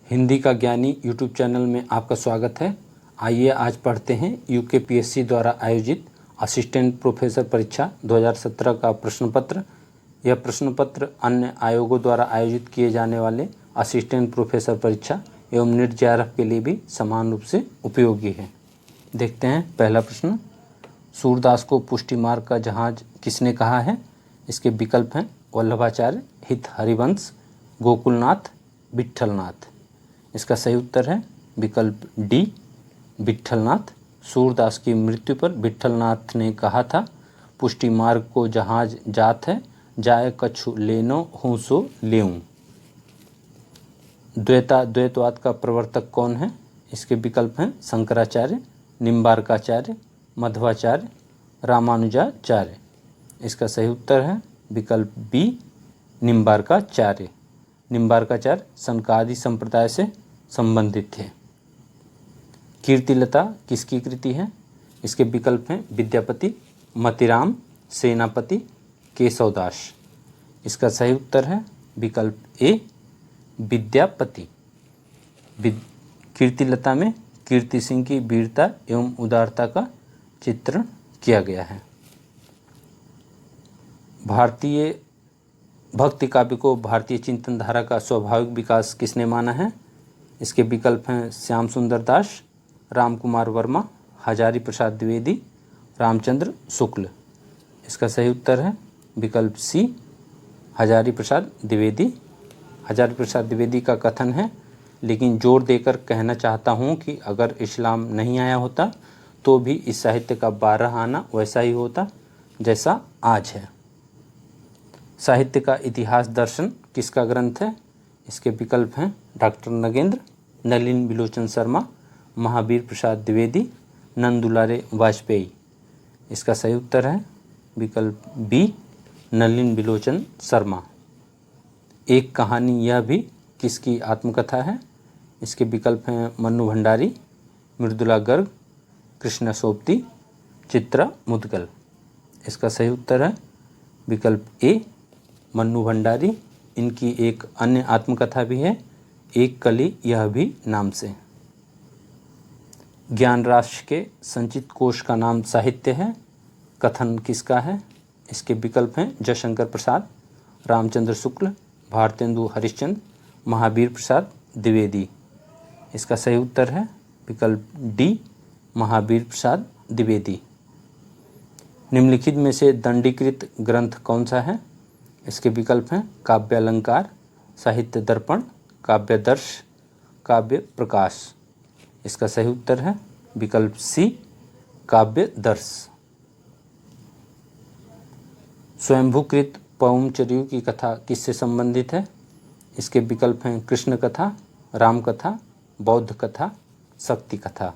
हिंदी का ज्ञानी YouTube channel में आपका स्वागत है। आइए आज पढ़ते हैं यूकेपीएससी द्वारा आयोजित असिस्टेंट प्रोफेसर परीक्षा 2017 का प्रश्न पत्र। यह प्रश्न पत्र अन्य आयोगों द्वारा आयोजित किए जाने वाले असिस्टेंट प्रोफेसर परीक्षा एवं नीट जेआरएफ के लिए भी समान रूप से उपयोगी है। देखते हैं पहला प्रश्न। सूरदास को पुष्टि मार्ग का जहाज किसने कहा है? इसके विकल्प हैं वल्लभाचार्य, हित हरिवंश, गोकुलनाथ, विट्ठलनाथ। इसका सही उत्तर है विकल्प डी, विट्ठलनाथ। सूरदास की मृत्यु पर विट्ठलनाथ ने कहा था, पुष्टि मार्ग को जहाज जात है, जाए कछु लेनो हूँ सो लेऊं। द्वैतवाद का प्रवर्तक कौन है? इसके विकल्प हैं शंकराचार्य, निम्बार्काचार्य, मध्वाचार्य, रामानुजाचार्य। इसका सही उत्तर है विकल्प बी, निम्बार्काचार्य। निम्बार्काचार्य सनकादि संप्रदाय से संबंधित थे। कीर्तिलता किसकी कृति है? इसके विकल्प हैं विद्यापति, मतिराम, सेनापति, केशवदास। इसका सही उत्तर है विकल्प ए, विद्यापति। कीर्तिलता में कीर्ति सिंह की वीरता एवं उदारता का चित्रण किया गया है। भारतीय भक्ति काव्य को भारतीय चिंतन धारा का स्वाभाविक विकास किसने माना है? इसके विकल्प हैं श्याम सुंदर दास, राम कुमार वर्मा, हजारी प्रसाद द्विवेदी, रामचंद्र शुक्ल। इसका सही उत्तर है विकल्प सी, हजारी प्रसाद द्विवेदी। हजारी प्रसाद द्विवेदी का कथन है, लेकिन जोर देकर कहना चाहता हूँ कि अगर इस्लाम नहीं आया होता तो भी इस साहित्य का 12 आना वैसा ही होता जैसा आज है। साहित्य का इतिहास दर्शन किसका ग्रंथ है? इसके विकल्प हैं डॉक्टर नगेंद्र, नलिन बिलोचन शर्मा, महावीर प्रसाद द्विवेदी, नंदुलारे वाजपेयी। इसका सही उत्तर है विकल्प बी, नलिन बिलोचन शर्मा। एक कहानी यह भी किसकी आत्मकथा है? इसके विकल्प हैं मन्नू भंडारी, मृदुला गर्ग, कृष्णा सोबती, चित्रा मुदगल। इसका सही उत्तर है विकल्प ए, मन्नू भंडारी। इनकी एक अन्य आत्मकथा भी है, एक कली यह भी नाम से। ज्ञान राशि के संचित कोश का नाम साहित्य है, कथन किसका है? इसके विकल्प हैं जयशंकर प्रसाद, रामचंद्र शुक्ल, भारतेंदु हरिश्चंद्र, महावीर प्रसाद द्विवेदी। इसका सही उत्तर है विकल्प डी, महावीर प्रसाद द्विवेदी। निम्नलिखित में से दंडीकृत ग्रंथ कौन सा है? इसके विकल्प हैं काव्य अलंकार, साहित्य दर्पण, काव्य दर्श, काव्य प्रकाश। इसका सही उत्तर है विकल्प सी, काव्य दर्श। स्वयंभूकृत पवनचरियों की कथा किससे संबंधित है? इसके विकल्प हैं कृष्ण कथा, राम कथा, बौद्ध कथा, शक्ति कथा।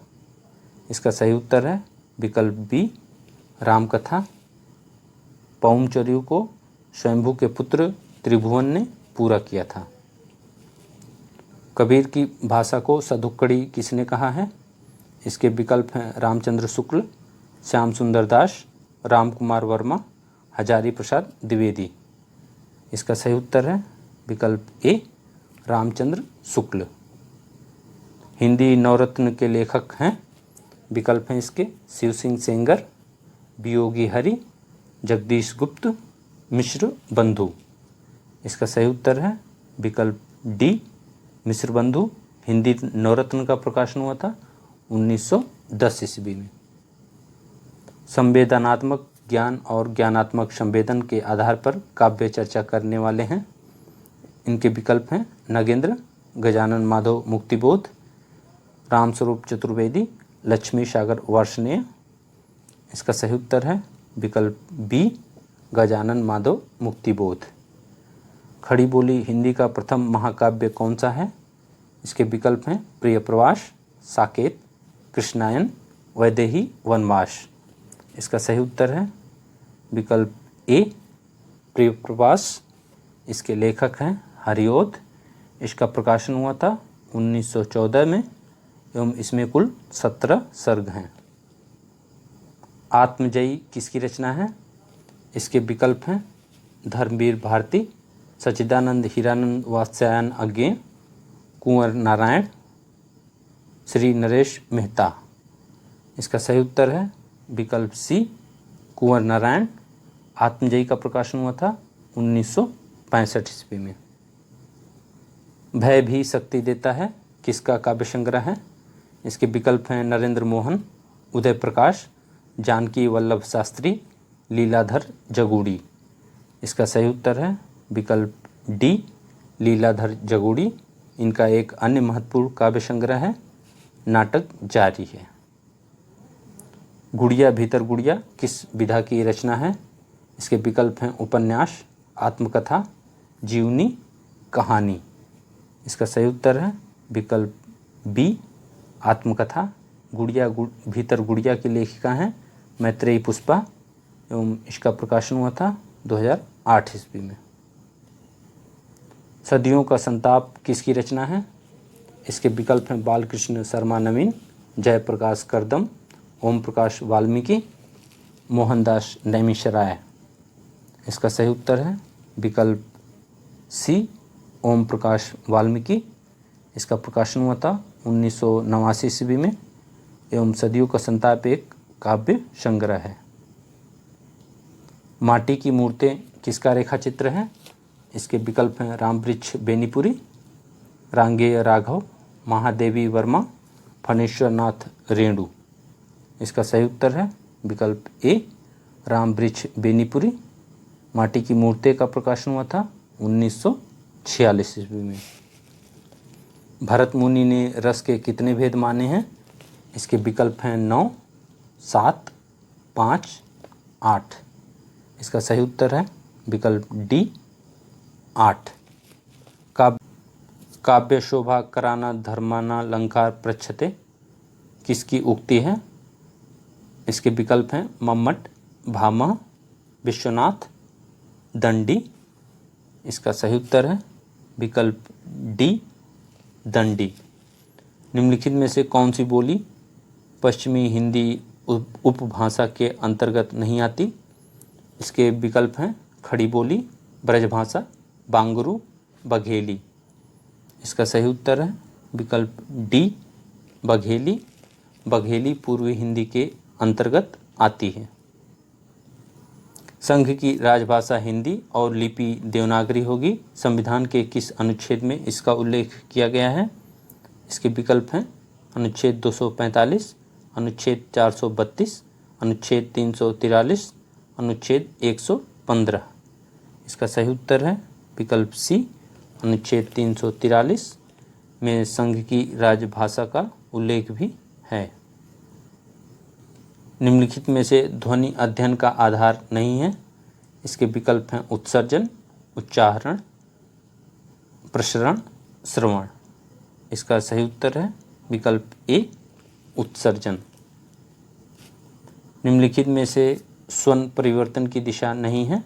इसका सही उत्तर है विकल्प बी, राम कथा। पवनचरियों को स्वयंभू के पुत्र त्रिभुवन ने पूरा किया था। कबीर की भाषा को सधुक्कड़ी किसने कहा है? इसके विकल्प हैं रामचंद्र शुक्ल, श्याम सुंदर दास, राम कुमार वर्मा, हजारी प्रसाद द्विवेदी। इसका सही उत्तर है विकल्प ए, रामचंद्र शुक्ल। हिंदी नवरत्न के लेखक हैं, विकल्प हैं इसके शिव सिंह सेंगर, वियोगी हरि, जगदीश गुप्त, मिश्र बंधु। इसका सही उत्तर है विकल्प डी, मिश्र बंधु। हिंदी नवरत्न का प्रकाशन हुआ था 1910 ईस्वी में। संवेदनात्मक ज्ञान और ज्ञानात्मक संवेदन के आधार पर काव्य चर्चा करने वाले हैं। इनके विकल्प हैं नगेंद्र, गजानन माधव मुक्तिबोध, रामस्वरूप चतुर्वेदी, लक्ष्मी सागर वार्ष्णेय। इसका सही उत्तर है विकल्प बी, गजानन माधव मुक्तिबोध। खड़ी बोली हिंदी का प्रथम महाकाव्य कौन सा है? इसके विकल्प हैं प्रिय प्रवास, साकेत, कृष्णायन, वैदेही वनवास। इसका सही उत्तर है विकल्प ए, प्रिय प्रवास। इसके लेखक हैं हरिओध। इसका प्रकाशन हुआ था 1914 में एवं इसमें कुल 17 सर्ग हैं। आत्मजयी किसकी रचना है? इसके विकल्प हैं धर्मवीर भारती, सच्चिदानंद हीरानंद वात्स्यायन अज्ञेय, कुंवर नारायण, श्री नरेश मेहता। इसका सही उत्तर है विकल्प सी, कुंवर नारायण। आत्मजयी का प्रकाशन हुआ था 1965 ईस्वी में। भय भी शक्ति देता है किसका काव्य संग्रह है? इसके विकल्प हैं नरेंद्र मोहन, उदय प्रकाश, जानकी वल्लभ शास्त्री, लीलाधर जगूड़ी। इसका सही उत्तर है विकल्प डी, लीलाधर जगूड़ी। इनका एक अन्य महत्वपूर्ण काव्य संग्रह है नाटक जारी है। गुड़िया भीतर गुड़िया किस विधा की रचना है? इसके विकल्प हैं उपन्यास, आत्मकथा, जीवनी, कहानी। इसका सही उत्तर है विकल्प बी, आत्मकथा। गुड़िया भीतर गुड़िया की लेखिका हैं मैत्रेयी पुष्पा एवं इसका प्रकाशन हुआ था 2008 ईस्वी में। सदियों का संताप किसकी रचना है? इसके विकल्प हैं बालकृष्ण शर्मा नवीन, जयप्रकाश करदम, ओम प्रकाश वाल्मीकि, मोहनदास नैमिषारण्य। इसका सही उत्तर है विकल्प सी, ओम प्रकाश वाल्मीकि। इसका प्रकाशन हुआ था 1989 ईस्वी में एवं सदियों का संताप एक काव्य संग्रह है। माटी की मूर्तें किसका रेखा चित्र है? इसके विकल्प हैं रामवृक्ष बेनीपुरी, रांगेय राघव, महादेवी वर्मा, फणेश्वर नाथ रेणु। इसका सही उत्तर है विकल्प ए, रामवृक्ष बेनीपुरी। माटी की मूर्तें का प्रकाशन हुआ था 1946 ईस्वी में। भरत मुनि ने रस के कितने भेद माने हैं? इसके विकल्प हैं 9, 7, 5, 8। इसका सही उत्तर है विकल्प डी, 8। काव्य शोभा कराना धर्मानालंकार पृच्छते किसकी उक्ति है? इसके विकल्प हैं मम्मट, भामह, विश्वनाथ, दंडी। इसका सही उत्तर है विकल्प डी, दंडी। निम्नलिखित में से कौन सी बोली पश्चिमी हिंदी उपभाषा के अंतर्गत नहीं आती? इसके विकल्प हैं खड़ी बोली, ब्रजभाषा, बांगरू, बघेली। इसका सही उत्तर है विकल्प डी, बघेली। बघेली पूर्वी हिंदी के अंतर्गत आती है। संघ की राजभाषा हिंदी और लिपि देवनागरी होगी। संविधान के किस अनुच्छेद में इसका उल्लेख किया गया है? इसके विकल्प हैं अनुच्छेद 245, अनुच्छेद 432, अनुच्छेद 343, अनुच्छेद 115। इसका सही उत्तर है विकल्प सी, अनुच्छेद 343 में संघ की राजभाषा का उल्लेख भी है। निम्नलिखित में से ध्वनि अध्ययन का आधार नहीं है। इसके विकल्प हैं उत्सर्जन, उच्चारण, प्रसरण, श्रवण। इसका सही उत्तर है विकल्प ए, उत्सर्जन। निम्नलिखित में से स्वन परिवर्तन की दिशा नहीं है।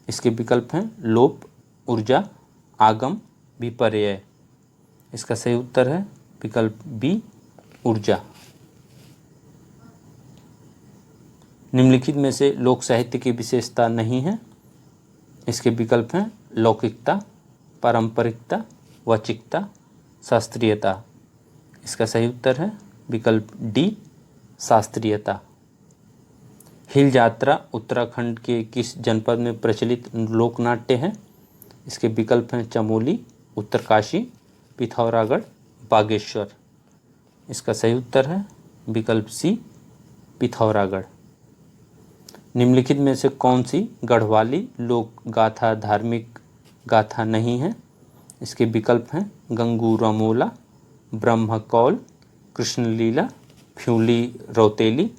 इसके विकल्प हैं लोप, ऊर्जा, आगम, विपर्यय। इसका सही उत्तर है विकल्प बी, ऊर्जा। निम्नलिखित में से लोक साहित्य की विशेषता नहीं है। इसके विकल्प हैं लौकिकता, पारंपरिकता, वैचिकता, शास्त्रीयता। इसका सही उत्तर है विकल्प डी, शास्त्रीयता। हिल यात्रा उत्तराखंड के किस जनपद में प्रचलित लोकनाट्य है? इसके विकल्प हैं चमोली, उत्तरकाशी, पिथौरागढ़, बागेश्वर। इसका सही उत्तर है विकल्प सी, पिथौरागढ़। निम्नलिखित में से कौन सी गढ़वाली लोक गाथा धार्मिक गाथा नहीं है? इसके विकल्प हैं गंगू रमोला, ब्रह्मकौल, कृष्णलीला, फ्यूली रौतेली।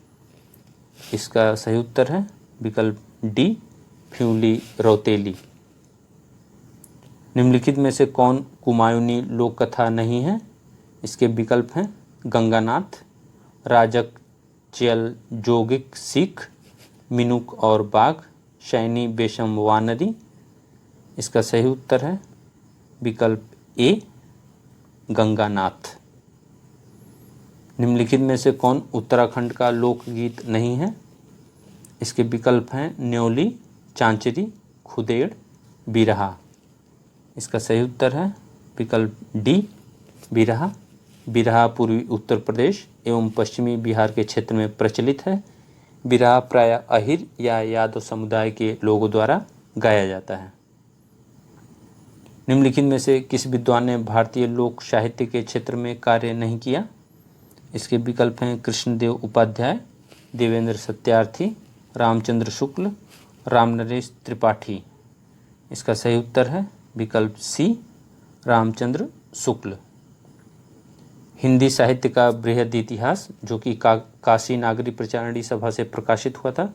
इसका सही उत्तर है विकल्प डी, फ्यूली रौतेली। निम्नलिखित में से कौन कुमायूनी लोक कथा नहीं है? इसके विकल्प हैं गंगानाथ, राजक चयल जोगिक सिख, मिनुक और बाघ, शैनी बेशम वानरी। इसका सही उत्तर है विकल्प ए, गंगानाथ। निम्नलिखित में से कौन उत्तराखंड का लोकगीत नहीं है? इसके विकल्प हैं न्योली, चांचरी, खुदेड़, बिरहा। इसका सही उत्तर है विकल्प डी, बिरहा। बिरहा पूर्वी उत्तर प्रदेश एवं पश्चिमी बिहार के क्षेत्र में प्रचलित है। बिरहा प्रायः अहिर या यादव समुदाय के लोगों द्वारा गाया जाता है। निम्नलिखित में से किस विद्वान ने भारतीय लोक साहित्य के क्षेत्र में कार्य नहीं किया? इसके विकल्प हैं कृष्णदेव उपाध्याय, देवेंद्र सत्यार्थी, रामचंद्र शुक्ल, रामनरेश त्रिपाठी। इसका सही उत्तर है विकल्प सी, रामचंद्र शुक्ल। हिंदी साहित्य का बृहद इतिहास जो कि काशी नागरी प्रचारणी सभा से प्रकाशित हुआ था,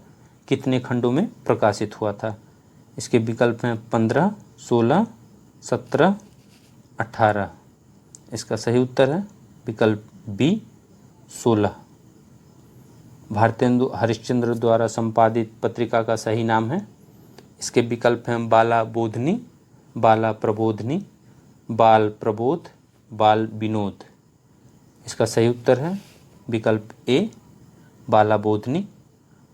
कितने खंडों में प्रकाशित हुआ था? इसके विकल्प हैं 15, 16, 17, 18। इसका सही उत्तर है विकल्प बी, 16। भारतेंदु हरिश्चंद्र द्वारा संपादित पत्रिका का सही नाम है? इसके विकल्प हैं बाला बोधनी, बाला प्रबोधनी, बाल प्रबोध, बाल विनोद। इसका सही उत्तर है विकल्प ए, बाला बोधनी।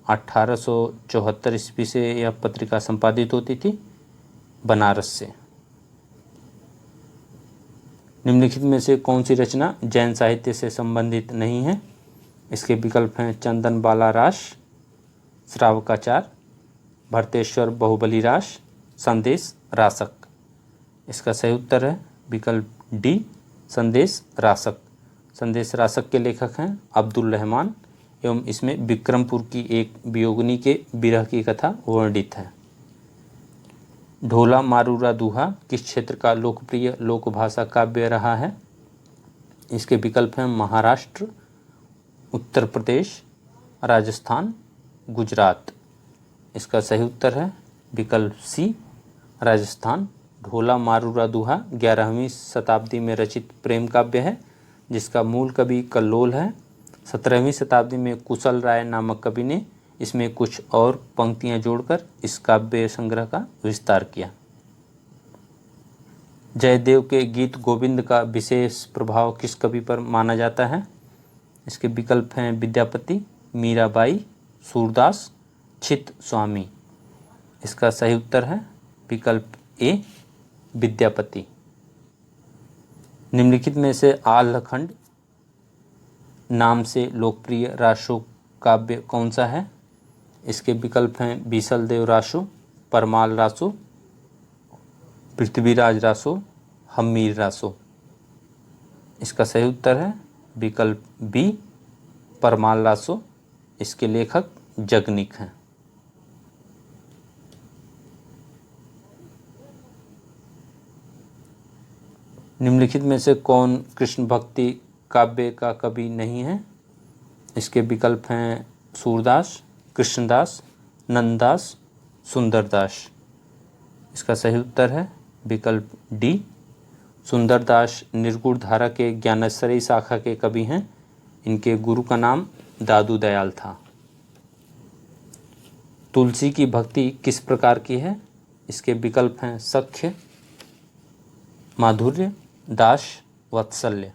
1874 ईस्वी से यह पत्रिका संपादित होती थी बनारस से। निम्नलिखित में से कौन सी रचना जैन साहित्य से संबंधित नहीं है? इसके विकल्प हैं चंदन बाला रास, श्रावकाचार, भरतेश्वर बहुबली रास, संदेश रासक। इसका सही उत्तर है विकल्प डी, संदेश रासक। संदेश रासक के लेखक हैं अब्दुल रहमान एवं इसमें विक्रमपुर की एक वियोगिनी के विरह की कथा वर्णित है। ढोला मारूरा दूहा किस क्षेत्र का लोकप्रिय लोकभाषा काव्य रहा है? इसके विकल्प हैं महाराष्ट्र, उत्तर प्रदेश, राजस्थान, गुजरात। इसका सही उत्तर है विकल्प सी, राजस्थान। ढोला मारूरा दूहा 11वीं शताब्दी में रचित प्रेम काव्य है जिसका मूल कवि कल्लोल है। 17वीं शताब्दी में कुशल राय नामक कवि ने इसमें कुछ और पंक्तियां जोड़कर इस काव्य संग्रह का विस्तार किया। जयदेव के गीत गोविंद का विशेष प्रभाव किस कवि पर माना जाता है? इसके विकल्प हैं विद्यापति, मीराबाई, सूरदास, चित्त स्वामी। इसका सही उत्तर है विकल्प ए, विद्यापति। निम्नलिखित में से आल्हखंड नाम से लोकप्रिय रासो काव्य कौन सा है? इसके विकल्प हैं बीसल देव रासो, परमाल रासो, पृथ्वीराज रासो, हम्मीर रासो। इसका सही उत्तर है विकल्प बी, परमाल रासो। इसके लेखक जगनिक हैं। निम्नलिखित में से कौन कृष्ण भक्ति काव्य का कवि नहीं है? इसके विकल्प हैं सूरदास, कृष्णदास, नंददास, सुंदरदास। इसका सही उत्तर है विकल्प डी, सुंदरदास निर्गुण धारा के ज्ञानेश्वरी शाखा के कवि हैं। इनके गुरु का नाम दादू दयाल था। तुलसी की भक्ति किस प्रकार की है? इसके विकल्प हैं सख्य, माधुर्य, दास, वात्सल्य।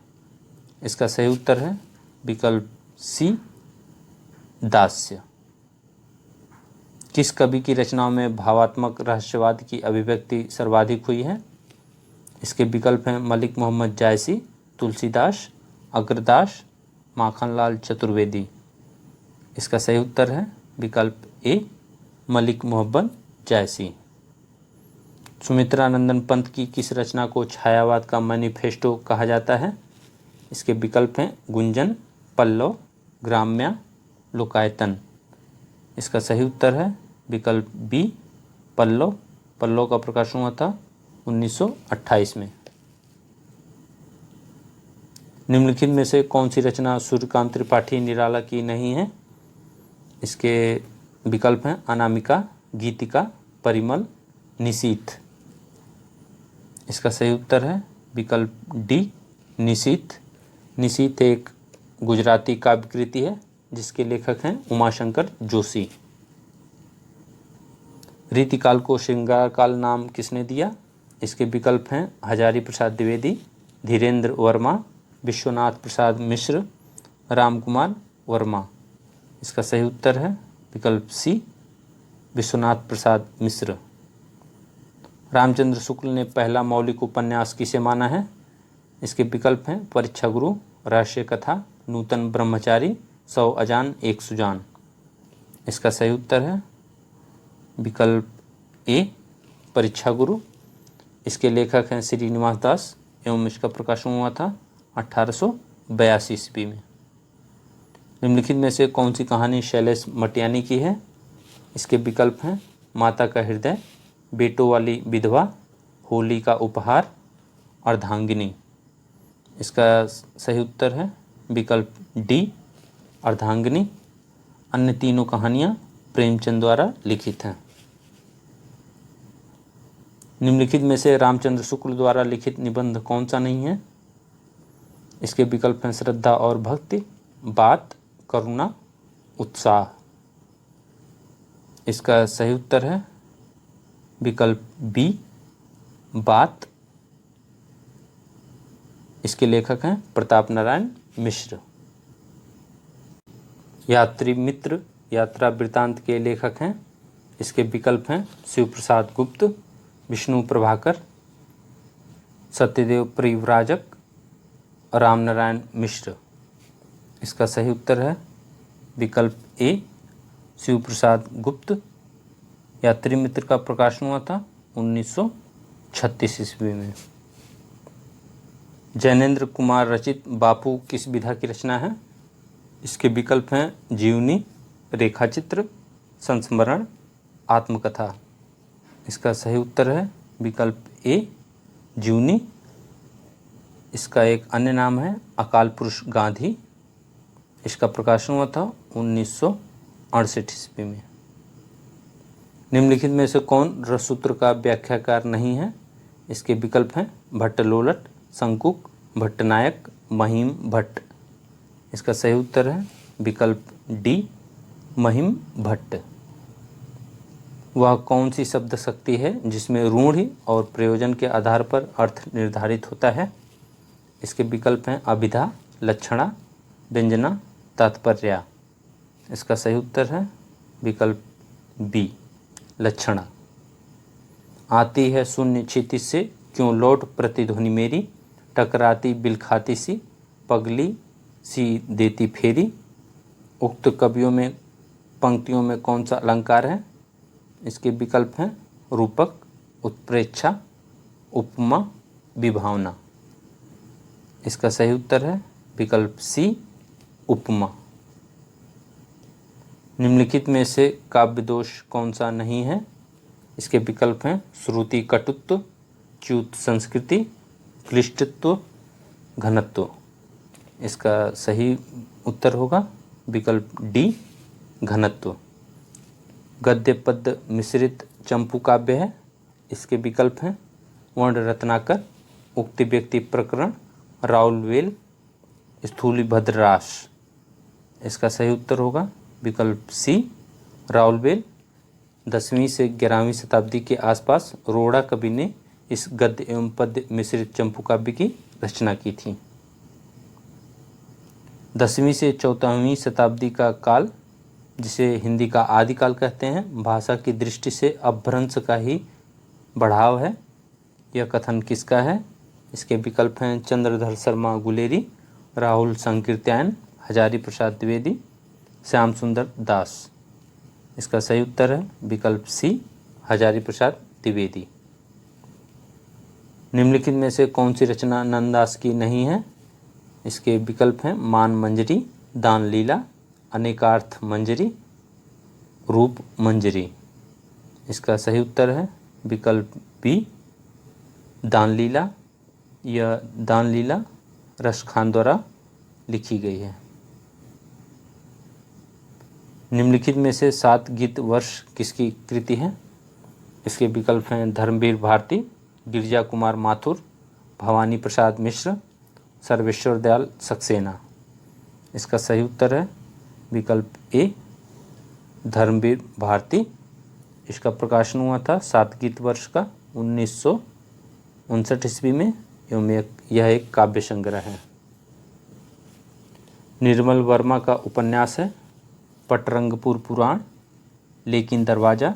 इसका सही उत्तर है विकल्प सी, दास्य। किस कवि की रचनाओं में भावात्मक रहस्यवाद की अभिव्यक्ति सर्वाधिक हुई है? इसके विकल्प हैं मलिक मोहम्मद जायसी, तुलसीदास, अग्रदास, माखनलाल चतुर्वेदी। इसका सही उत्तर है विकल्प ए, मलिक मोहम्मद जायसी। सुमित्रानंदन पंत की किस रचना को छायावाद का मैनिफेस्टो कहा जाता है? इसके विकल्प हैं गुंजन, पल्लव, ग्राम्या, लोकायतन। इसका सही उत्तर है विकल्प बी, पल्लव। पल्लव का प्रकाशन हुआ था 1928 में। निम्नलिखित में से कौन सी रचना सूर्यकांत त्रिपाठी निराला की नहीं है? इसके विकल्प हैं अनामिका, गीतिका, परिमल, निशीथ। इसका सही उत्तर है विकल्प डी, निशीथ। निशीथ एक गुजराती काव्य कृति है जिसके लेखक हैं उमाशंकर जोशी। रीतिकाल को श्रृंगार काल नाम किसने दिया? इसके विकल्प हैं हजारी प्रसाद द्विवेदी, धीरेन्द्र वर्मा, विश्वनाथ प्रसाद मिश्र, रामकुमार वर्मा। इसका सही उत्तर है विकल्प सी, विश्वनाथ प्रसाद मिश्र। रामचंद्र शुक्ल ने पहला मौलिक उपन्यास किसे माना है? इसके विकल्प हैं परीक्षा गुरु, रहस्य कथा, नूतन ब्रह्मचारी, 100 अजान एक सुजान। इसका सही उत्तर है विकल्प ए परीक्षा गुरु। इसके लेखक हैं श्रीनिवास दास एवं इसका प्रकाशन हुआ था 1882 ईस्वी में। निम्नलिखित में से कौन सी कहानी शैलेश मटियानी की है? इसके विकल्प हैं माता का हृदय, बेटों वाली विधवा, होली का उपहार, अर्धांगिनी। इसका सही उत्तर है विकल्प डी अर्धांगिनी। अन्य तीनों कहानियाँ प्रेमचंद द्वारा लिखित हैं। निम्नलिखित में से रामचंद्र शुक्ल द्वारा लिखित निबंध कौन सा नहीं है? इसके विकल्प हैं श्रद्धा और भक्ति, बात, करुणा, उत्साह। इसका सही उत्तर है विकल्प बी बात। इसके लेखक हैं प्रताप नारायण मिश्र। यात्री मित्र यात्रा वृत्तांत के लेखक हैं। इसके विकल्प हैं शिव प्रसाद गुप्त, विष्णु प्रभाकर, सत्यदेव परिव्राजक, राम नारायण मिश्र। इसका सही उत्तर है विकल्प ए शिव प्रसाद गुप्त। यात्री मित्र का प्रकाशन हुआ था 1936 ईस्वी में। जैनेन्द्र कुमार रचित बापू किस विधा की रचना है? इसके विकल्प हैं जीवनी, रेखाचित्र, संस्मरण, आत्मकथा। इसका सही उत्तर है विकल्प ए जीवनी। इसका एक अन्य नाम है अकाल पुरुष गांधी। इसका प्रकाशन हुआ था 1968 ईस्वी में। निम्नलिखित में से कौन रससूत्र का व्याख्याकार नहीं है? इसके विकल्प हैं भट्टलोलट, शंकुक, भट्टनायक, महिम भट्ट। इसका सही उत्तर है विकल्प डी महिम भट्ट। वह कौन सी शब्द शक्ति है जिसमें रूढ़ि और प्रयोजन के आधार पर अर्थ निर्धारित होता है? इसके विकल्प हैं अभिधा, लक्षणा, व्यंजना, तात्पर्य। इसका सही उत्तर है विकल्प बी लक्षणा। आती है शून्य क्षितिज से क्यों लौट प्रतिध्वनि मेरी, टकराती बिलखाती सी, पगली सी देती फेरी। उक्त कवियों में पंक्तियों में कौन सा अलंकार है? इसके विकल्प हैं रूपक, उत्प्रेक्षा, उपमा, विभावना। इसका सही उत्तर है विकल्प सी उपमा। निम्नलिखित में से काव्य दोष कौन सा नहीं है? इसके विकल्प हैं श्रुति कटुत्व, च्युत संस्कृति, क्लिष्टत्व, घनत्व। इसका सही उत्तर होगा विकल्प डी घनत्व। गद्य पद्य मिश्रित चंपू काव्य है। इसके विकल्प हैं वर्ण रत्नाकर, उक्ति व्यक्ति प्रकरण, राउलवेल, स्थूलिभद्ररास। इसका सही उत्तर होगा विकल्प सी राउलवेल। 10वीं से 11वीं शताब्दी के आसपास रोड़ा कवि ने इस गद्य एवं पद्य मिश्रित चंपू काव्य की रचना की थी। 10वीं से 14वीं शताब्दी का काल, जिसे हिंदी का आदिकाल कहते हैं, भाषा की दृष्टि से अपभ्रंश का ही बढ़ाव है। यह कथन किसका है? इसके विकल्प हैं चंद्रधर शर्मा गुलेरी, राहुल संकीर्त्यायन, हजारी प्रसाद द्विवेदी, श्याम सुंदर दास। इसका सही उत्तर है विकल्प सी हजारी प्रसाद द्विवेदी। निम्नलिखित में से कौन सी रचना नंददास की नहीं है? इसके विकल्प हैं मान मंजरी, दान लीला, अनेकार्थ मंजरी, रूप मंजरी। इसका सही उत्तर है विकल्प बी दान लीला। यह दान लीला रस खान द्वारा लिखी गई है। निम्नलिखित में से 7 गीत वर्ष किसकी कृति है? इसके विकल्प हैं धर्मवीर भारती, गिरिजा कुमार माथुर, भवानी प्रसाद मिश्र, सर्वेश्वर दयाल सक्सेना। इसका सही उत्तर है विकल्प ए धर्मवीर भारती। इसका प्रकाशन हुआ था 7 गीत वर्ष का 1959 ईस्वी में एवं यह एक काव्य संग्रह है। निर्मल वर्मा का उपन्यास है पटरंगपुर पुराण, लेकिन दरवाज़ा,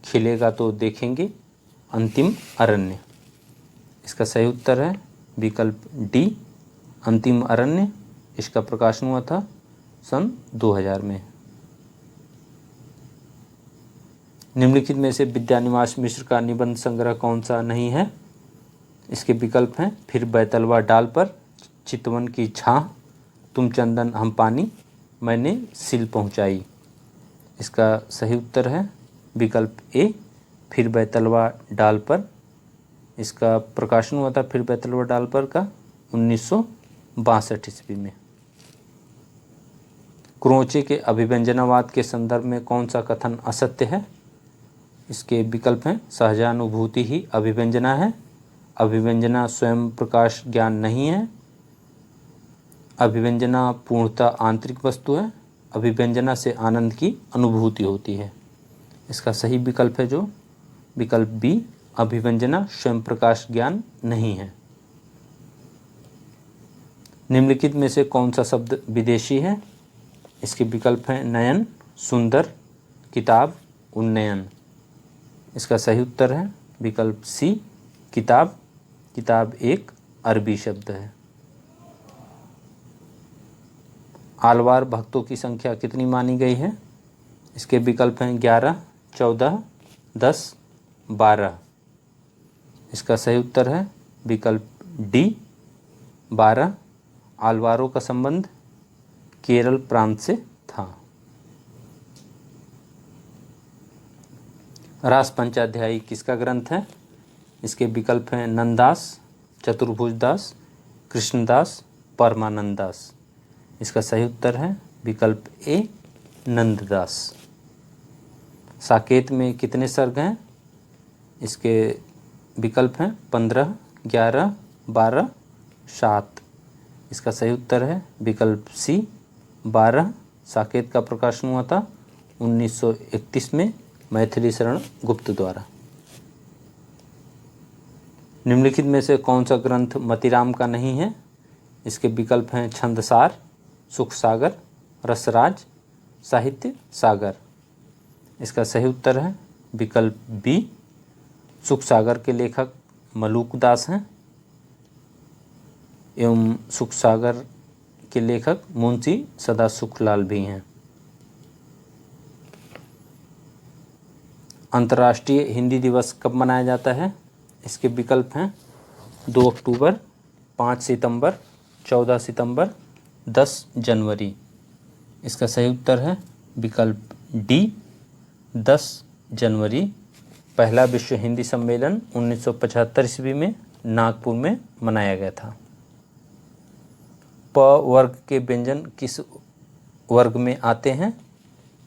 खिलेगा तो देखेंगे, अंतिम अरण्य। इसका सही उत्तर है विकल्प डी अंतिम अरण्य। इसका प्रकाशन हुआ था सन 2000 में। निम्नलिखित में से विद्यानिवास मिश्र का निबंध संग्रह कौन सा नहीं है? इसके विकल्प हैं फिर बैतलवा डाल पर, चितवन की छाह, तुम चंदन हम पानी, मैंने सिल पहुंचाई। इसका सही उत्तर है विकल्प ए फिर बैतलवा डाल पर। इसका प्रकाशन हुआ था फिर बैतलवा डाल पर का 1962 ईस्वी में। क्रोचे के अभिव्यंजनावाद के संदर्भ में कौन सा कथन असत्य है? इसके विकल्प हैं सहजानुभूति ही अभिव्यंजना है, अभिव्यंजना स्वयं प्रकाश ज्ञान नहीं है, अभिव्यंजना पूर्णतः आंतरिक वस्तु है, अभिव्यंजना से आनंद की अनुभूति होती है। इसका सही विकल्प है जो विकल्प बी अभिव्यंजना स्वयं प्रकाश ज्ञान नहीं है। निम्नलिखित में से कौन सा शब्द विदेशी है? इसके विकल्प हैं नयन, सुंदर, किताब, उन्नयन। इसका सही उत्तर है विकल्प सी किताब। किताब एक अरबी शब्द है। आलवार भक्तों की संख्या कितनी मानी गई है? इसके विकल्प हैं 11, 14, 10, 12। इसका सही उत्तर है विकल्प डी 12। आलवारों का संबंध केरल प्रांत से था। रास पंचाध्यायी किसका ग्रंथ है? इसके विकल्प हैं नंददास, चतुर्भुजदास, कृष्णदास, परमानंददास। इसका सही उत्तर है विकल्प ए नंददास। साकेत में कितने सर्ग हैं? इसके विकल्प हैं 15, 11, 12, 7। इसका सही उत्तर है विकल्प सी 12। साकेत का प्रकाशन हुआ था 1931 में मैथिली शरण गुप्त द्वारा। निम्नलिखित में से कौन सा ग्रंथ मतीराम का नहीं है? इसके विकल्प हैं छंदसार, सुखसागर, रसराज, साहित्य सागर। इसका सही उत्तर है विकल्प बी सुखसागर के लेखक मलूक दास हैं एवं सुखसागर के लेखक मुंशी सदा सुखलाल भी हैं। अंतर्राष्ट्रीय हिंदी दिवस कब मनाया जाता है? इसके विकल्प हैं 2 अक्टूबर, 5 सितंबर, 14 सितंबर, 10 जनवरी। इसका सही उत्तर है विकल्प डी 10 जनवरी। पहला विश्व हिंदी सम्मेलन 1975 ईस्वी में नागपुर में मनाया गया था। प वर्ग के व्यंजन किस वर्ग में आते हैं?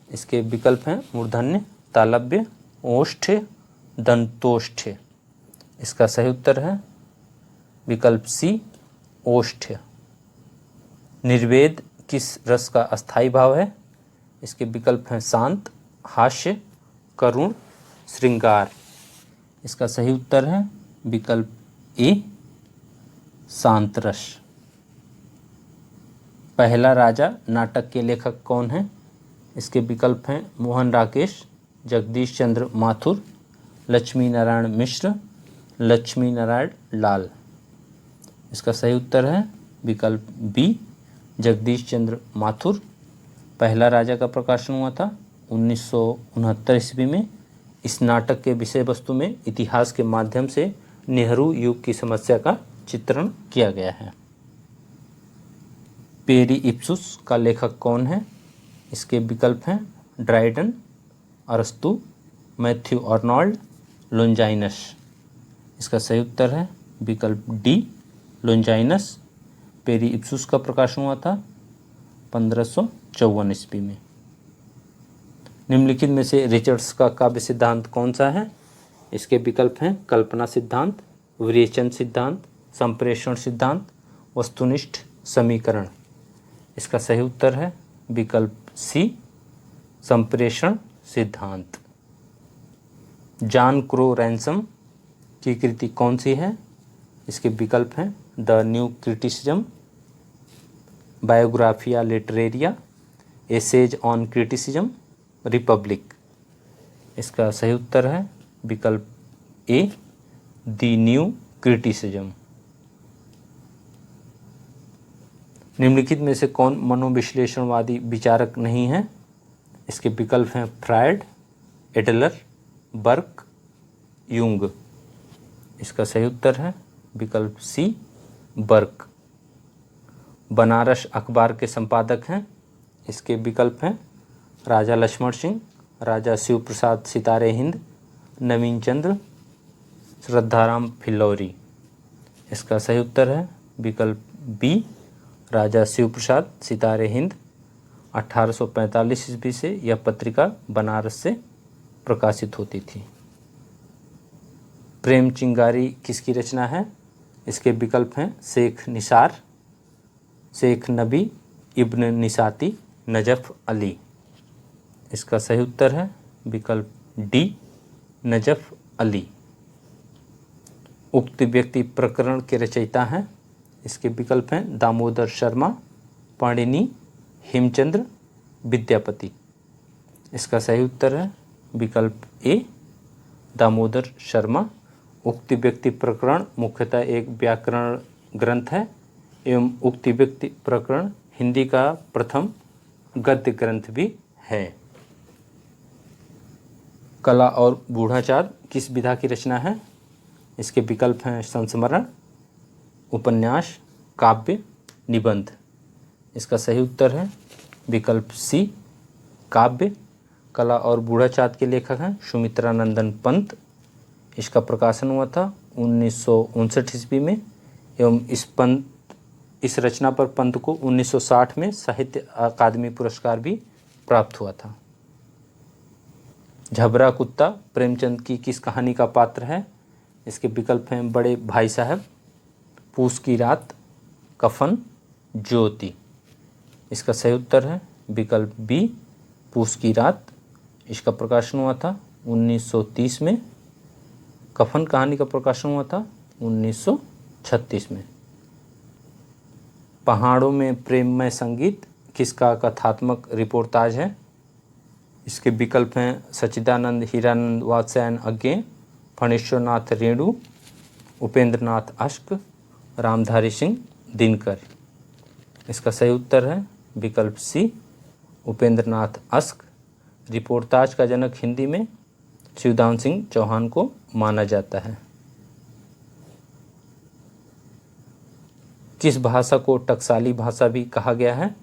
इसके विकल्प हैं मूर्धन्य, तालव्य, ओष्ठ, दंतोष्ठ। इसका सही उत्तर है विकल्प सी ओष्ठ। निर्वेद किस रस का अस्थायी भाव है? इसके विकल्प हैं शांत, हास्य, करुण, श्रृंगार। इसका सही उत्तर है विकल्प ए शांत रस। पहला राजा नाटक के लेखक कौन हैं? इसके विकल्प हैं मोहन राकेश, जगदीश चंद्र माथुर, लक्ष्मी नारायण मिश्र, लक्ष्मी नारायण लाल। इसका सही उत्तर है विकल्प बी जगदीश चंद्र माथुर। पहला राजा का प्रकाशन हुआ था 1969 ईस्वी में। इस नाटक के विषय वस्तु में इतिहास के माध्यम से नेहरू युग की समस्या का चित्रण किया गया है। पेरी इप्सुस का लेखक कौन है? इसके विकल्प हैं ड्राइडन, अरस्तु, मैथ्यू आर्नोल्ड, लोंजाइनस। इसका सही उत्तर है विकल्प डी लोंजाइनस। पेरी इप्सुस का प्रकाशन हुआ था 1554 ईस्वी में। निम्नलिखित में से रिचर्ड्स का काव्य सिद्धांत कौन सा है? इसके विकल्प हैं कल्पना सिद्धांत, विरेचन सिद्धांत, संप्रेषण सिद्धांत, वस्तुनिष्ठ समीकरण। इसका सही उत्तर है विकल्प सी संप्रेषण सिद्धांत। जॉन क्रो रैंसम की कृति कौन सी है? इसके विकल्प हैं the New Criticism, Biographia Literaria, Essays on Criticism, Republic. इसका सही उत्तर है विकल्प ए द न्यू क्रिटिसिज्म। निम्नलिखित में से कौन मनोविश्लेषणवादी विचारक नहीं है? इसके विकल्प हैं फ्रायड, एडलर, बर्क, यूंग। इसका सही उत्तर है विकल्प सी, बर्क। बनारस अखबार के संपादक हैं? इसके विकल्प हैं राजा लक्ष्मण सिंह, राजा शिव प्रसाद सितारे हिंद, नवीन चंद्र, श्रद्धाराम फिल्लौरी। इसका सही उत्तर है विकल्प बी, राजा शिव प्रसाद सितारे हिंद। 1845 ईस्वी से यह पत्रिका बनारस से प्रकाशित होती थी। प्रेम चिंगारी किसकी रचना है? इसके विकल्प हैं शेख निसार, शेख नबी इब्न निसाती, नजफ अली। इसका सही उत्तर है विकल्प डी, नजफ अली। उक्त व्यक्ति प्रकरण के रचयिता हैं? इसके विकल्प हैं दामोदर शर्मा, पाणिनि, हेमचंद्र, विद्यापति। इसका सही उत्तर है विकल्प ए, दामोदर शर्मा। उक्त व्यक्ति प्रकरण मुख्यतः एक व्याकरण ग्रंथ है एवं उक्त व्यक्ति प्रकरण हिंदी का प्रथम गद्य ग्रंथ भी है। कला और गूढ़ाचार किस विधा की रचना है? इसके विकल्प हैं संस्मरण, उपन्यास, काव्य, निबंध। इसका सही उत्तर है विकल्प सी, काव्य। कला और गूढ़ाचार के लेखक हैं सुमित्रानंदन पंत। इसका प्रकाशन हुआ था 1959 ईस्वी में एवं इस रचना पर पंत को 1960 में साहित्य अकादमी पुरस्कार भी प्राप्त हुआ था। झबरा कुत्ता प्रेमचंद की किस कहानी का पात्र है? इसके विकल्प हैं बड़े भाई साहब, पूस की रात, कफन, ज्योति। इसका सही उत्तर है विकल्प बी, पूस की रात। इसका प्रकाशन हुआ था 1930 में। कफन कहानी का प्रकाशन हुआ था 1936 में। पहाड़ों में प्रेममय संगीत किसका कथात्मक रिपोर्टाज है? इसके विकल्प हैं सच्चिदानंद हीरानंद वात्स्यायन अज्ञे, फणेश्वरनाथ रेणु, उपेंद्रनाथ अश्क, रामधारी सिंह दिनकर। इसका सही उत्तर है विकल्प सी, उपेंद्रनाथ अश्क। रिपोर्टाज का जनक हिंदी में शिवदान सिंह चौहान को माना जाता है। किस भाषा को टकसाली भाषा भी कहा गया है?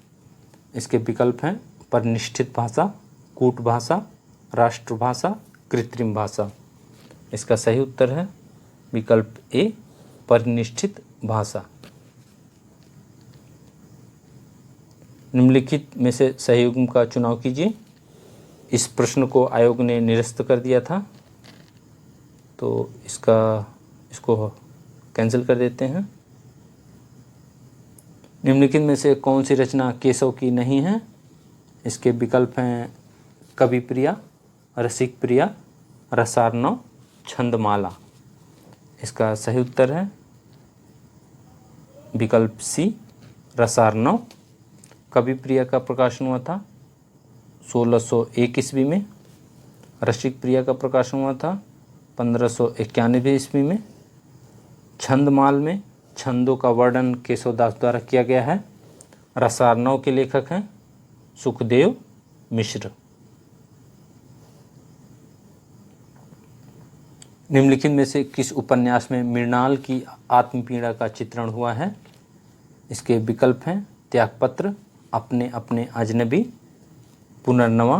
इसके विकल्प हैं परिनिष्ठित भाषा, कूट भाषा, राष्ट्रभाषा, कृत्रिम भाषा। इसका सही उत्तर है विकल्प ए, परिनिष्ठित भाषा। निम्नलिखित में से सही युग्म का चुनाव कीजिए। इस प्रश्न को आयोग ने निरस्त कर दिया था, तो इसको कैंसिल कर देते हैं। निम्नलिखित में से कौन सी रचना केशव की नहीं है? इसके विकल्प हैं कवि प्रिया, रसिक प्रिया, रसार्णव, छंदमाला। इसका सही उत्तर है विकल्प सी, रसार्णव। कवि प्रिया का प्रकाशन हुआ था 1601 ईस्वी में। रसिक प्रिया का प्रकाशन हुआ था 1591 ईस्वी में। छंदमाल में छंदों का वर्णन केशवदास द्वारा किया गया है। रसार्णव के लेखक हैं सुखदेव मिश्र। निम्नलिखित में से किस उपन्यास में मृणाल की आत्मपीड़ा का चित्रण हुआ है? इसके विकल्प हैं त्यागपत्र, अपने अपने अजनबी, पुनर्नवा,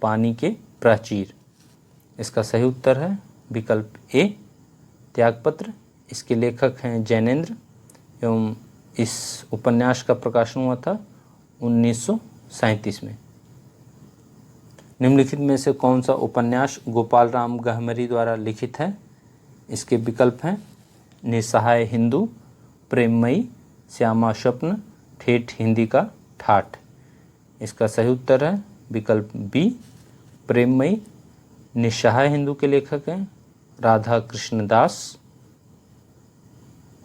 पानी के प्राचीर। इसका सही उत्तर है विकल्प ए, त्यागपत्र। इसके लेखक हैं जैनेन्द्र एवं इस उपन्यास का प्रकाशन हुआ था 1937 में। निम्नलिखित में से कौन सा उपन्यास गोपाल राम गहमरी द्वारा लिखित है? इसके विकल्प हैं निसहाय हिंदू, प्रेममयी, श्यामा स्वप्न, ठेठ हिंदी का ठाठ। इसका सही उत्तर है विकल्प बी, प्रेममयी। निसहाय हिंदू के लेखक हैं राधा कृष्ण दास।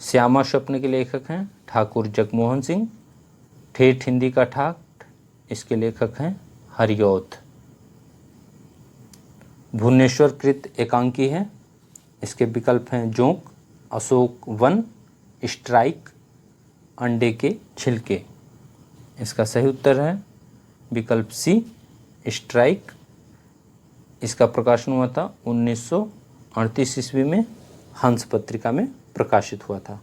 श्यामा स्वप्न के लेखक हैं ठाकुर जगमोहन सिंह। ठेठ हिंदी का ठाठ, इसके लेखक हैं हरिऔध। भुवनेश्वर कृत एकांकी है। इसके विकल्प हैं जोंक, अशोक वन, स्ट्राइक, अंडे के छिलके। इसका सही उत्तर है विकल्प सी स्ट्राइक। इसका प्रकाशन हुआ था 1938 ईस्वी में, हंस पत्रिका में प्रकाशित हुआ था।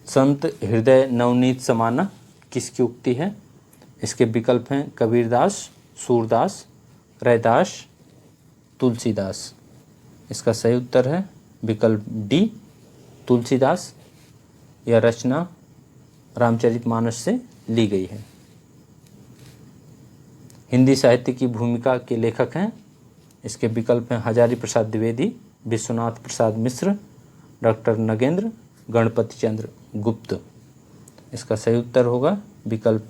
संत हृदय नवनीत समाना किसकी उक्ति है? इसके विकल्प हैं कबीरदास, सूरदास, रैदास, तुलसीदास। इसका सही उत्तर है विकल्प डी तुलसीदास। यह रचना रामचरितमानस से ली गई है। हिंदी साहित्य की भूमिका के लेखक हैं। इसके विकल्प हैं हजारी प्रसाद द्विवेदी, विश्वनाथ प्रसाद मिश्र, डॉक्टर नगेंद्र, गणपति चंद्र गुप्त। इसका सही उत्तर होगा विकल्प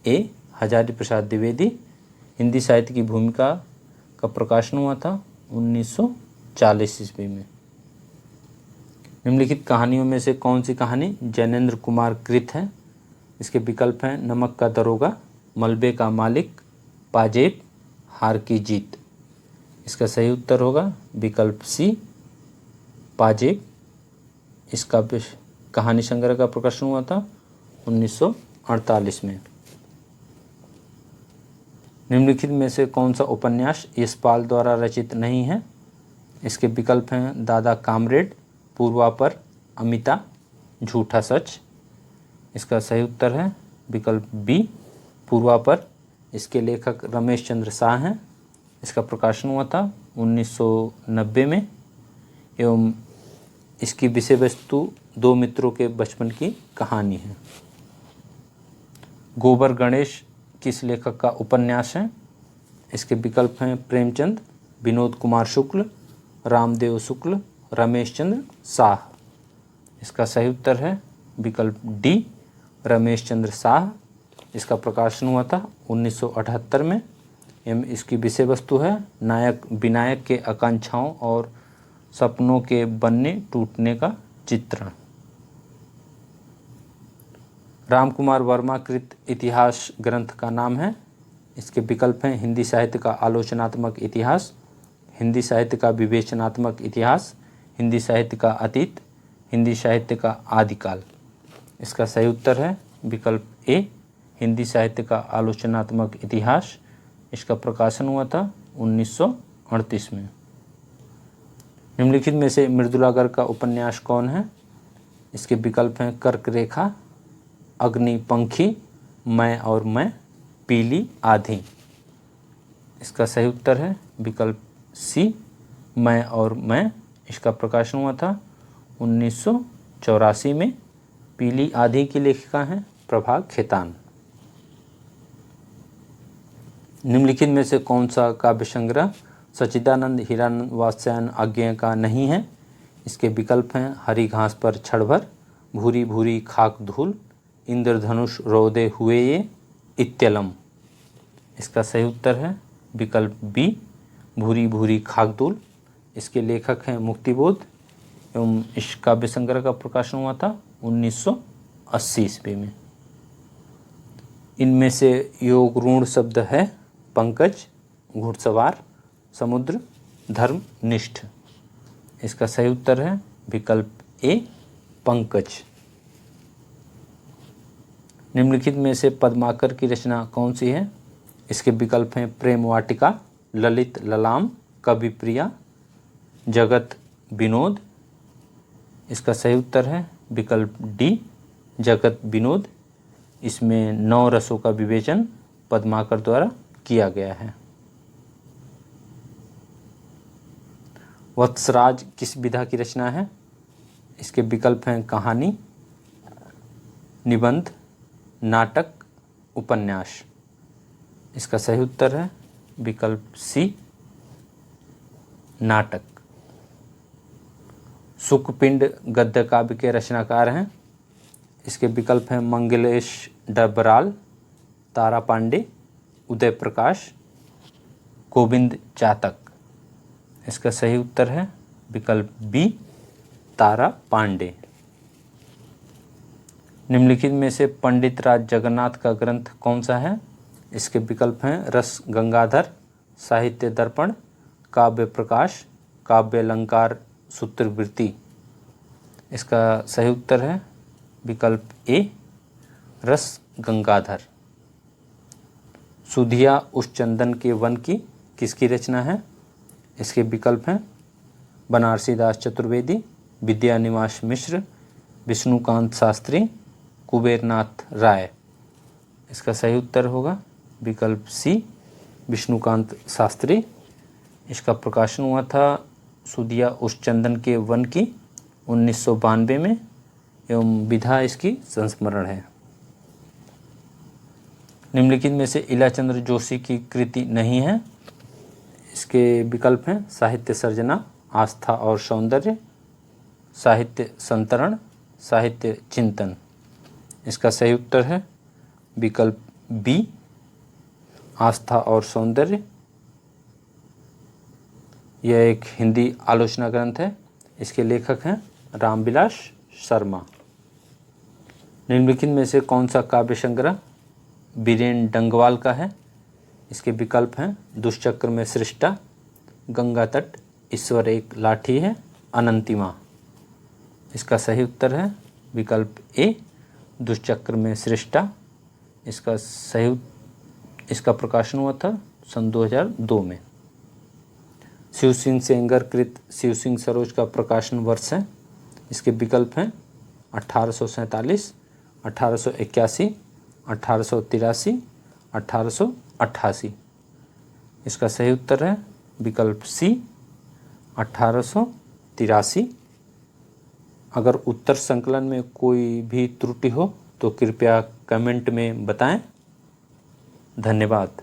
ए हजारी प्रसाद द्विवेदी। हिंदी साहित्य की भूमिका का प्रकाशन हुआ था 1940 ईस्वी में। निम्नलिखित कहानियों में से कौन सी कहानी जैनेन्द्र कुमार कृत है? इसके विकल्प हैं नमक का दरोगा, मलबे का मालिक, पाजेब, हार की जीत। इसका सही उत्तर होगा विकल्प सी पाजेब। इसका कहानी संग्रह का प्रकाशन हुआ था 1948 में। निम्नलिखित में से कौन सा उपन्यास यशपाल द्वारा रचित नहीं है? इसके विकल्प हैं दादा कामरेड, पूर्वापर, अमिता, झूठा सच। इसका सही उत्तर है विकल्प बी पूर्वापर। इसके लेखक रमेश चंद्र शाह हैं। इसका प्रकाशन हुआ था 1990 में एवं इसकी विषय वस्तु दो मित्रों के बचपन की कहानी है। गोबर गणेश किस लेखक का उपन्यास है? इसके विकल्प हैं प्रेमचंद, विनोद कुमार शुक्ल, रामदेव शुक्ल, रमेश चंद्र शाह। इसका सही उत्तर है विकल्प डी रमेश चंद्र शाह। इसका प्रकाशन हुआ था 1978 में एवं इसकी विषय वस्तु है नायक विनायक के आकांक्षाओं और सपनों के बनने टूटने का चित्रण। रामकुमार वर्मा कृत इतिहास ग्रंथ का नाम है। इसके विकल्प हैं हिंदी साहित्य का आलोचनात्मक इतिहास, हिंदी साहित्य का विवेचनात्मक इतिहास, हिंदी साहित्य का अतीत, हिंदी साहित्य का आदिकाल। इसका सही उत्तर है विकल्प ए हिंदी साहित्य का आलोचनात्मक इतिहास। इसका प्रकाशन हुआ था 1938 में। निम्नलिखित में से मृदुलागर का उपन्यास कौन है? इसके विकल्प हैं कर्क रेखा, अग्निपंखी, मैं और मैं, पीली आधी। इसका सही उत्तर है विकल्प सी मैं और मैं। इसका प्रकाशन हुआ था 1984 में। पीली आधी की लेखिका हैं प्रभा खेतान। निम्नलिखित में से कौन सा काव्य संग्रह सच्चिदानंद हीरानंद वात्स्यायन आज्ञेय का नहीं है? इसके विकल्प हैं हरी घास पर क्षणभर, भूरी भूरी खाक धूल, इंद्रधनुष रोदे हुए ये, इत्यलम। इसका सही उत्तर है विकल्प बी भूरी भूरी खाक धूल। इसके लेखक हैं मुक्तिबोध एवं इस काव्य संग्रह का प्रकाशन हुआ था 1980 ईस्वी में। इनमें से योग ऋण शब्द है पंकज, घुड़सवार, समुद्र, धर्मनिष्ठ। इसका सही उत्तर है विकल्प ए पंकज। निम्नलिखित में से पद्माकर की रचना कौन सी है? इसके विकल्प हैं प्रेम वाटिका, ललित ललाम, कवि प्रिया, जगत विनोद। इसका सही उत्तर है विकल्प डी जगत विनोद। इसमें 9 रसों का विवेचन पद्माकर द्वारा किया गया है। वत्सराज किस विधा की रचना है? इसके विकल्प हैं कहानी, निबंध, नाटक, उपन्यास। इसका सही उत्तर है विकल्प सी नाटक। सुकपिंड गद्य काव्य के रचनाकार हैं। इसके विकल्प हैं मंगलेश डबराल, तारा पांडे, उदय प्रकाश, गोविंद चातक। इसका सही उत्तर है विकल्प बी तारा पांडे। निम्नलिखित में से पंडित राज जगन्नाथ का ग्रंथ कौन सा है? इसके विकल्प हैं रस गंगाधर, साहित्य दर्पण, काव्य प्रकाश, काव्य अलंकार सूत्रवृत्ति। इसका सही उत्तर है विकल्प ए रस गंगाधर। सुधिया उस चंदन के वन की किसकी रचना है? इसके विकल्प हैं बनारसीदास चतुर्वेदी, विद्यानिवास मिश्र, विष्णुकांत शास्त्री, कुबेरनाथ राय। इसका सही उत्तर होगा विकल्प सी, विष्णुकांत शास्त्री। इसका प्रकाशन हुआ था सुधिया उस चंदन के वन की 1992 में एवं विधा इसकी संस्मरण है। निम्नलिखित में से इलाचंद्र जोशी की कृति नहीं है। इसके विकल्प हैं साहित्य सर्जना, आस्था और सौंदर्य, साहित्य संतरण, साहित्य चिंतन। इसका सही उत्तर है विकल्प बी, आस्था और सौंदर्य। यह एक हिंदी आलोचना ग्रंथ है। इसके लेखक हैं रामविलास शर्मा। निम्नलिखित में से कौन सा काव्य संग्रह बीरेन डंगवाल का है? इसके विकल्प हैं दुष्चक्र में सृष्टा, गंगा तट, ईश्वर एक लाठी है, अनंतिमा। इसका सही उत्तर है विकल्प ए, दुष्चक्र में सृष्टा। इसका प्रकाशन हुआ था सन 2002 में। शिव सिंह सेंगर कृत शिव सिंह सरोज का प्रकाशन वर्ष है। इसके विकल्प हैं 1847, 1881, 1883, 1888। इसका सही उत्तर है विकल्प सी, 1883। अगर उत्तर संकलन में कोई भी त्रुटि हो तो कृपया कमेंट में बताएं। धन्यवाद।